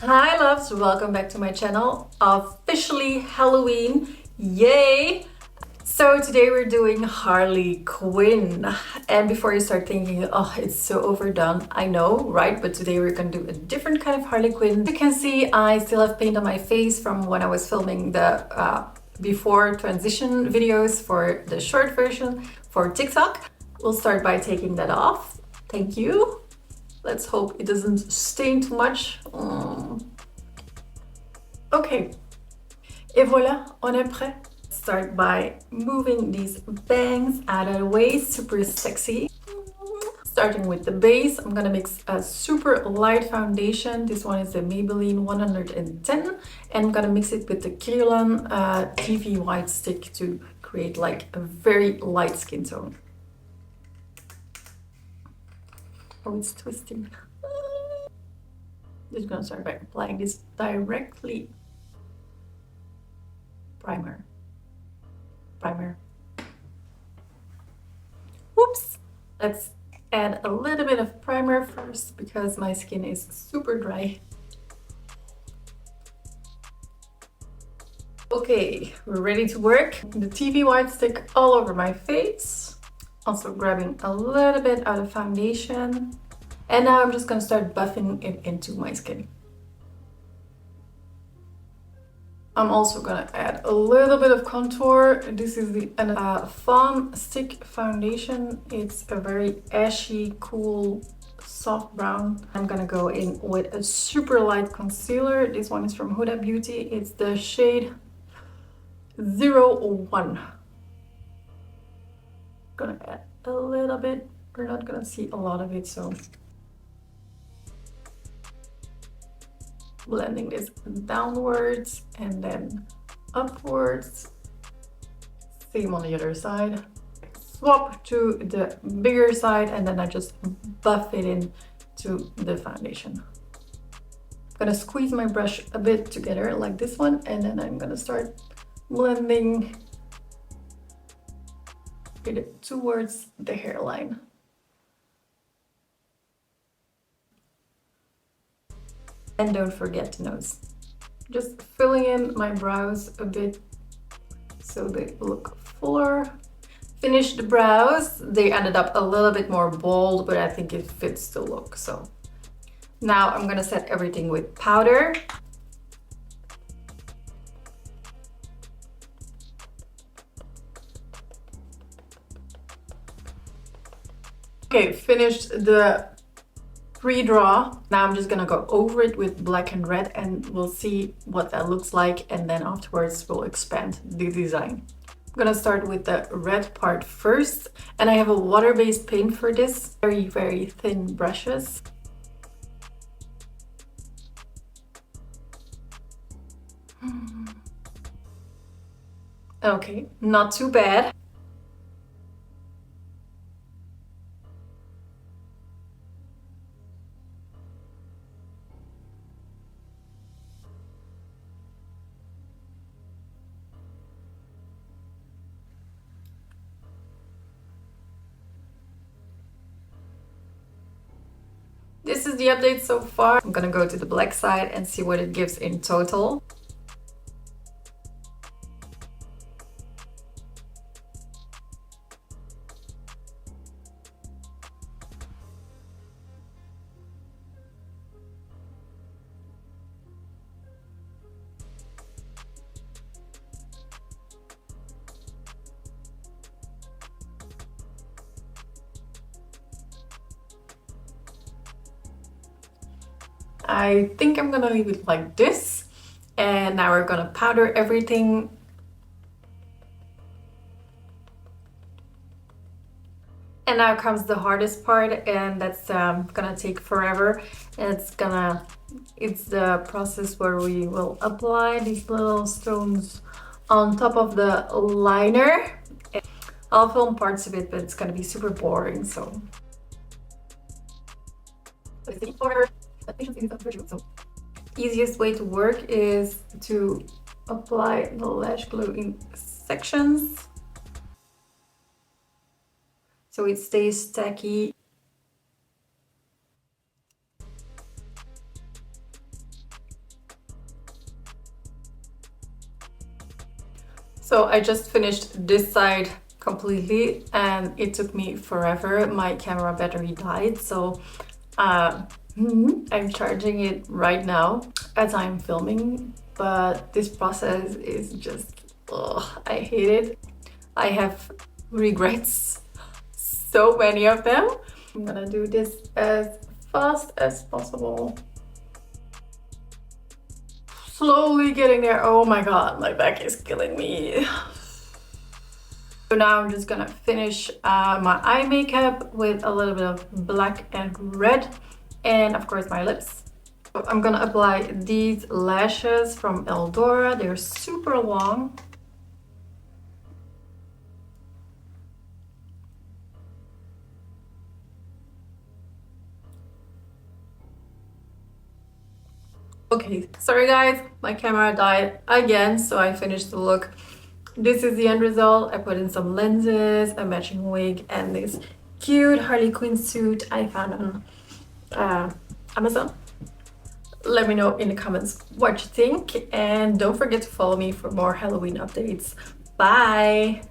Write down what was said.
Hi loves, welcome back to my channel. Officially Halloween, yay! So today we're doing Harley Quinn. And before you start thinking, oh, it's so overdone, I know, right? But today we're gonna do a different kind of Harley Quinn. You can see I still have paint on my face from when I was filming the before transition videos for the short version for TikTok. We'll start by taking that off. Thank you. Let's hope it doesn't stain too much. Okay, et voilà, on est prêt. Start by moving these bangs out of the way, super sexy. Starting with the base, I'm gonna mix a super light foundation. This one is the Maybelline 110, and I'm gonna mix it with the Kryolan TV White Stick to create like a very light skin tone. Oh, it's twisting. Just gonna start by applying this directly. Primer. Whoops! Let's add a little bit of primer first because my skin is super dry. Okay, we're ready to work. The TV White Stick all over my face. Also grabbing a little bit out of foundation. And now I'm just gonna start buffing it into my skin. I'm also gonna add a little bit of contour. This is the Fawn Stick Foundation. It's a very ashy, cool, soft brown. I'm gonna go in with a super light concealer. This one is from Huda Beauty. It's the shade 01. Gonna add a little bit. We're not gonna see a lot of it, so blending this downwards and then upwards. Same on the other side. Swap to the bigger side and then I just buff it in to the foundation. I'm gonna squeeze my brush a bit together like this one, and then I'm gonna start blending it towards the hairline. And don't forget the nose. Just filling in my brows a bit so they look fuller. Finished the brows. They ended up a little bit more bold, but I think it fits the look. So now I'm gonna set everything with powder. Okay, finished the pre-draw. Now I'm just gonna go over it with black and red and we'll see what that looks like, and then afterwards we'll expand the design. I'm gonna start with the red part first, and I have a water-based paint for this. Very, very thin brushes. Okay, not too bad. This is the update so far. I'm gonna go to the black side and see what it gives in total. I think I'm gonna leave it like this, and now we're gonna powder everything. And now comes the hardest part, and that's gonna take forever. It's the process where we will apply these little stones on top of the liner. I'll film parts of it, but it's gonna be super boring, so easiest way to work is to apply the lash glue in sections so it stays tacky. So I just finished this side completely and it took me forever. My camera battery died, so I'm charging it right now as I'm filming, but this process is just, I hate it. I have regrets, so many of them. I'm gonna do this as fast as possible. Slowly getting there. Oh my god, my back is killing me. So now I'm just gonna finish my eye makeup with a little bit of black and red, and of course my lips. So I'm gonna apply these lashes from Eldora. They're super long. Okay, sorry guys, my camera died again, so I finished the look. This is the end result. I put in some lenses, a matching wig, and this cute Harley Quinn suit I found on Amazon. Let me know in the comments what you think, and don't forget to follow me for more Halloween updates. Bye!